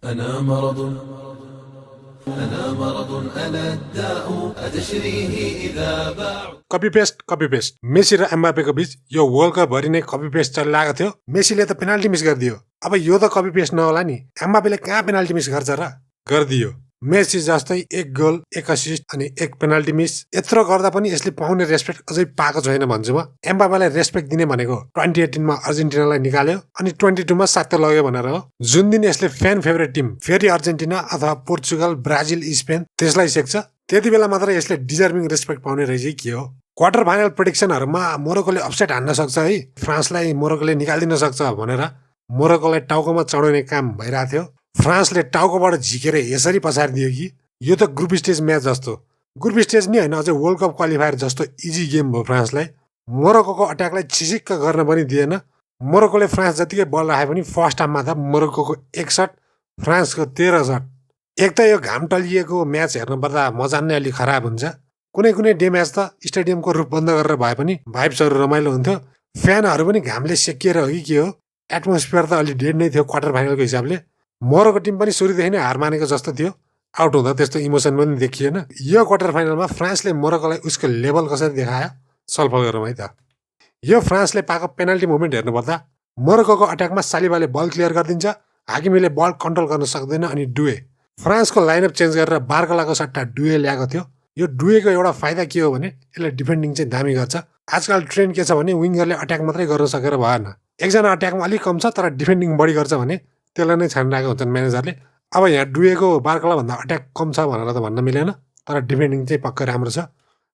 أنا مرض أنا مرض أنا الداء أتشريه إذا باع copy paste Messi र एम्बापेको बीच यो वर्ल्ड कप भरि नै कपी पेस्ट चलिरहेको थियो। मेसीले त पेनाल्टी मिस गरिदियो। अब यो त कपी पेस्ट नहोला नि, एम्बापेले कहाँ पेनाल्टी मिस गर्छ र? गरिदियो। मेसी जस्तै एक गोल, एक असिस्ट अनि एक पेनाल्टी मिस, यत्रो गर्दा पनि यसले पाउने रेस्पेक्ट अझै पाएको छैन भन्छु म। एम्बापेलाई रेस्पेक्ट दिने भनेको 2018 मा अर्जेन्टिनालाई निकाल्यो अनि 22 मा साथै लग्यो भनेर हो। जुन दिन यसले फ्यान फेभरेट टिम फेरि अर्जेन्टिना अथवा पोर्चुगल, ब्राजिल, स्पेन त्यसलाई सेक्छ, त्यति बेला मात्र यसले डिजर्भिङ रेस्पेक्ट पाउने रहेछ के हो। क्वार्टर फाइनल प्रेडिक्सनहरूमा मोरोकोले अपसेट हान्न सक्छ है, फ्रान्सलाई मोरोकोले निकालिदिन सक्छ भनेर मोरोकोलाई टाउकोमा चढाउने काम भइरहेको थियो। फ्रान्सले टाउकोबाट झिकेर यसरी पछाडिदियो कि यो त ग्रुप स्टेज म्याच जस्तो, ग्रुप स्टेज नि होइन, अझै वर्ल्ड कप क्वालिफायर जस्तो इजी गेम भयो फ्रान्सलाई। मोरोकोको अट्याकलाई छिसिक्क गर्न पनि दिएन। मोरोकोले फ्रान्स जतिकै बल राखे पनि फर्स्ट हाफमा त मोरोकोको 1 सट, फ्रान्सको 13 सट। एक त यो घाम टलिएको म्याच हेर्नुपर्दा मजा नै अलिक खराब हुन्छ। कुनै कुनै डे म्याच त स्टेडियमको रूप बन्द गरेर भए पनि भाइब्सहरू रमाइलो हुन्थ्यो। फ्यानहरू पनि घामले सेकिएर हो कि के हो, एटमोस्फियर त अलि डेड नै थियो क्वार्टर फाइनलको हिसाबले। मोरोको टिम पनि सुरुदेखि नै हार मानेको जस्तो थियो, आउट हुँदा त्यस्तो इमोसन पनि देखिएन। यो क्वार्टर फाइनलमा फ्रान्सले मोरोकोलाई उसको लेभल कसरी देखायो छलफल गरौँ है त। यो फ्रान्सले पाएको पेनाल्टी मुभमेन्ट हेर्नुपर्दा मोरोकोको अट्याकमा सालिबाले बल क्लियर गरिदिन्छ, हाकिमीले बल कन्ट्रोल गर्न सक्दैन अनि डुए। फ्रान्सको लाइनअप चेन्ज गरेर बार्कलाको सट्टा डुए ल्याएको थियो। यो डुएको एउटा फाइदा के हो भने यसले डिफेन्डिङ चाहिँ दामी गर्छ। आजकल ट्रेन्ड के छ भने विङ्गरले अट्याक मात्रै गर्न सकेर भएन, एकजना अट्याकमा अलिक कम छ तर डिफेन्डिङ बढी गर्छ भने त्यसलाई नै छानिरहेको हुन्छन् म्यानेजरले। अब यहाँ डुएको बार्कलाभन्दा अट्याक कम छ भनेर त भन्न मिलेन, तर डिफेन्डिङ चाहिँ पक्कै राम्रो छ।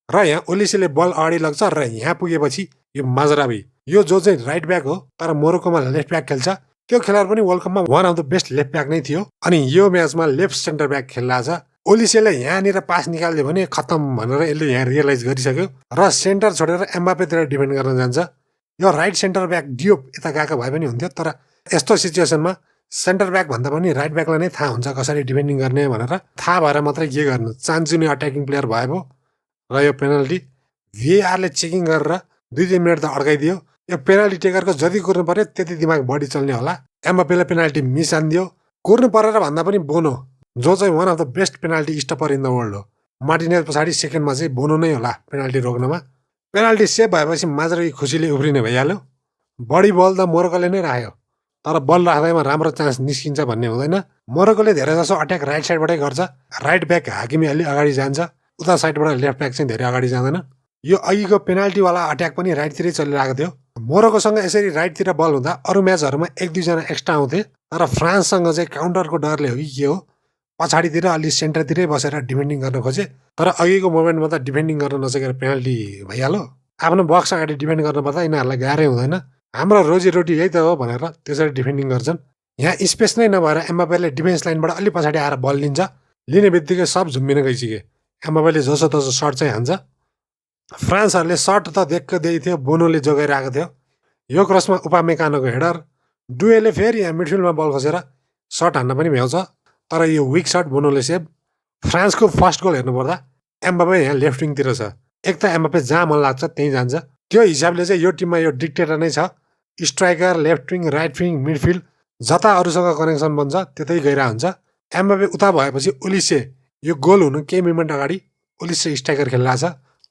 र यहाँ ओलिसीले बल अगाडि लग्छ र यहाँ पुगेपछि यो माजरावी, यो जो चाहिँ राइट ब्याक हो तर मोरोकोमा लेफ्ट ब्याक खेल्छ, त्यो खेलाडी पनि वर्ल्ड कपमा one of the best left back नै थियो। अनि यो म्याचमा लेफ्ट सेन्टर ब्याक खेलिरहेछ। ओलिसेले यहाँनिर पास निकाल्यो भने खत्तम भनेर यसले यहाँ रियलाइज गरिसक्यो र सेन्टर छोडेर एम्बापेतिर डिफेन्ड गर्न जान्छ। यो राइट सेन्टर ब्याक डियोप यता गएको भए पनि हुन्थ्यो, तर यस्तो सिचुएसनमा सेन्टर ब्याक भन्दा पनि राइट ब्याकलाई नै थाहा हुन्छ कसरी डिफेन्डिङ गर्ने भनेर थाहा भएर मात्रै के गर्नु, चान्चुने अट्याकिङ प्लेयर भयो र यो पेनल्टी भिएआरले चेकिङ गरेर 2-3 मिनट त अड्काइदियो। यो पेनल्टी टेकरको जति कुर्नु पर्यो त्यति दिमाग बढी चल्ने होला। एम्बापेले पेनल्टी मिस हानिदियो। कुर्नु परेर भन्दा पनि बोनो, जो चाहिँ one of the best penalty stopper in the world हो, मार्टिनेज पछाडि सेकेन्डमा चाहिँ बोनो नै होला पेनल्टी रोक्नमा। पेनल्टी सेभ भएपछि माजरै खुसीले उफ्रिने भइहाल्यो। बढी बल त मोरोकोले नै राख्यो, तर बल राख्दैमा राम्रो चान्स निस्किन्छ भन्ने हुँदैन। मोरोकोले धेरै जसो अट्याक राइट साइडबाटै गर्छ। राइट ब्याक हाकिमी अलि अगाडि जान्छ, उता साइडबाट लेफ्ट ब्याक चाहिँ धेरै अगाडि जाँदैन। यो अघिको पेनाल्टीवाला अट्याक पनि राइटतिरै चलिरहेको थियो। मोरोकोसँग यसरी राइटतिर बल हुँदा अरू म्याचहरूमा 1-2 जना एक्स्ट्रा आउँथे, तर फ्रान्ससँग चाहिँ काउन्टरको डरले हो कि के हो पछाडितिर अलि सेन्टरतिरै बसेर डिफेन्डिङ गर्न खोजे, तर अघिको मोमेन्टमा त डिफेन्डिङ गर्न नसकेर पेनल्टी भइहाल्यो। आफ्नो बक्स अगाडि डिफेन्ड गर्नुपर्दा यिनीहरूलाई गाह्रै हुँदैन, हाम्रो रोजीरोटी यही त हो भनेर त्यसरी डिफेन्डिङ गर्छन्। यहाँ स्पेस नै नभएर एम्बापेले डिफेन्स लाइनबाट अलि पछाडि आएर बल लिन्छ, लिने बित्तिकै सब झुम्बिन गइसके। एम्बापेले जसो तसो सर्ट चाहिँ हान्छ। फ्रान्सहरूले सर्ट त देख्क दिएको थियो, बोनोले जोगाइरहेको थियो। यो क्रसमा उपामेकानोको हेडर, डुएले फेरि यहाँ मिडफिल्डमा बल खसेर सर्ट हान्न पनि भ्याउँछ, तर यो विक सर्ट बोनोले सेभ। फ्रान्सको फर्स्ट गोल हेर्नुपर्दा एम्बापे यहाँ लेफ्ट विङतिर छ। एक त एम्बापे जहाँ मन लाग्छ त्यहीँ जान्छ, त्यो हिसाबले चाहिँ यो टिममा यो डिक्टेटर नै छ। Striker, left wing, right wing, midfield जता अरूसँग कनेक्सन बन्छ त्यतै गइरहेको हुन्छ। एम्बापे उता भएपछि ओलिसे, यो गोल हुनु केही मिनट अगाडि ओलिसे स्ट्राइकर खेलिरहेछ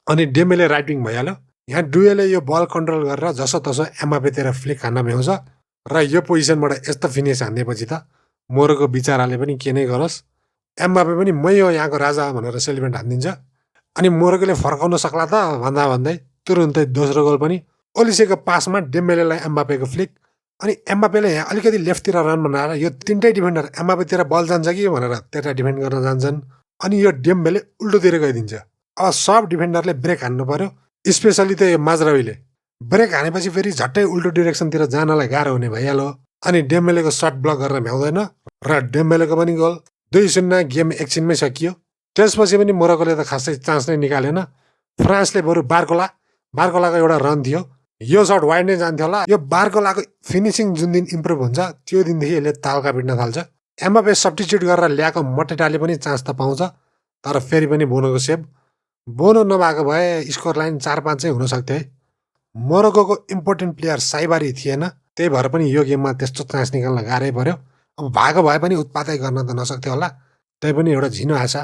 अनि डेम्बेले राइट विङ भइहाल्यो। यहाँ डुएले यो बल कन्ट्रोल गरेर जसो तसो एम्बापेतिर फ्लिक हान्न भ्याउँछ र यो पोजिसनबाट यस्तो फिनिस हान्दिएपछि त मोरोको बिचाराले पनि के नै गरोस्, एम्बापे पनि मै हो यहाँको राजा भनेर सेलिब्रेट हानिदिन्छ। अनि मोरोकोले फर्काउन सक्ला त भन्दा भन्दै तुरुन्तै दोस्रो गोल पनि ओलिसेको पासमा डेम्बेलेलाई एम्बापेको फ्लिक, अनि एम्बापेले यहाँ अलिकति लेफ्टतिर रन बनाएर यो तिनटै डिफेन्डर एम्बापेतिर बल जान्छ कि भनेर त्यता डिफेन्ड गर्न जान्छन्, अनि यो डेम्बेले उल्टोतिर गइदिन्छ। अब सब डिफेन्डरले ब्रेक हान्नु पर्यो, स्पेसली त यो माजरावीले ब्रेक हानेपछि फेरि झट्टै उल्टो डिरेक्सनतिर जानलाई गाह्रो हुने भइहाल्यो। अनि डेम्बेलेको सर्ट ब्लक गर्न भ्याउँदैन र डेम्बेलेको पनि गोल। 2-0 गेम एकछिनमै सकियो। त्यसपछि पनि मोरोकोले त खासै चान्स नै निकालेन। फ्रान्सले बरु बार्कोलाको एउटा रन थियो, यो सर्ट वाइड नै जान्थ्यो होला। यो बार्कोलाको फिनिसिङ जुन दिन इम्प्रुभ हुन्छ त्यो दिनदेखि यसले तालका पिट्न थाल्छ। एम्बापे सब्स्टिट्युट गरेर ल्याएको मटेटाले पनि चान्स त पाउँछ, तर फेरि पनि बोनोको सेभ। बोनो नभएको भए स्कोर लाइन 4-5 चाहिँ हुनसक्थ्यो है। मोरोकोको इम्पोर्टेन्ट प्लेयर साइबारी थिएन, त्यही भएर पनि यो गेममा त्यस्तो चान्स निकाल्न गाह्रै पर्यो। अब भएको भए पनि उत्पातै गर्न त नसक्थ्यो होला, त्यही पनि एउटा झिनो आशा।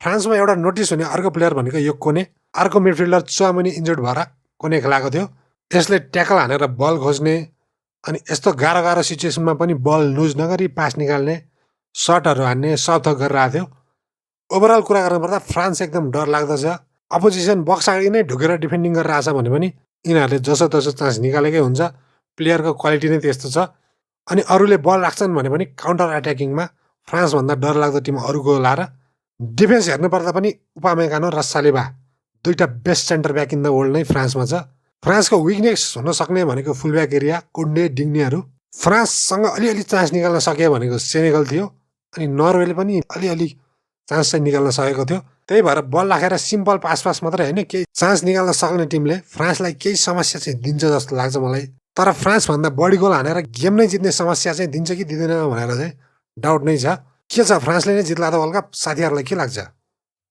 फ्रान्समा एउटा नोटिस हुने अर्को प्लेयर भनेको यो कोने। अर्को मिडफिल्डर चुआमुनी इन्जर्ड भएर कोने खेलाएको थियो। त्यसले ट्याकल हानेर बल खोज्ने अनि यस्तो गाह्रो गाह्रो सिचुएसनमा पनि बल लुज नगरी पास निकाल्ने, सर्टहरू हान्ने सबथोक गरिरहेको थियो। ओभरअल कुरा गर्नुपर्दा फ्रान्स एकदम डर लाग्दछ। अपोजिसन बक्स अगाडि नै ढुकेर डिफेन्डिङ गरिरहेछ भने पनि यिनीहरूले जसो तसो चान्स निकालेकै हुन्छ। प्लेयरको क्वालिटी नै त्यस्तो छ। अनि अरूले बल राख्छन् भने पनि काउन्टर अट्याकिङमा फ्रान्सभन्दा डरलाग्दो टिम अरूको होला र। डिफेन्स हेर्नुपर्दा पनि उपामेकानो र सालिबा दुईटा best centre back in the world नै फ्रान्समा छ। फ्रान्सको विकनेस हुन सक्ने भनेको फुलब्याक एरिया, कुन्डे, डिग्नेहरू। फ्रान्ससँग अलिअलि चान्स निकाल्न सक्यो भनेको सेनेगल थियो। अनि नर्वेले पनि अलिअलि चान्स चाहिँ निकाल्न सकेको थियो। त्यही भएर बल राखेर सिम्पल पास मात्रै होइन, केही चान्स निकाल्न सक्ने टिमले फ्रान्सलाई केही समस्या चाहिँ दिन्छ जस्तो लाग्छ मलाई। तर फ्रान्सभन्दा बढी गोल हानेर गेम नै जित्ने समस्या चाहिँ दिन्छ कि दिँदैन भनेर चाहिँ डाउट नै छ। के छ, फ्रान्सले नै जित्ला त वर्ल्ड कप? साथीहरूलाई के लाग्छ?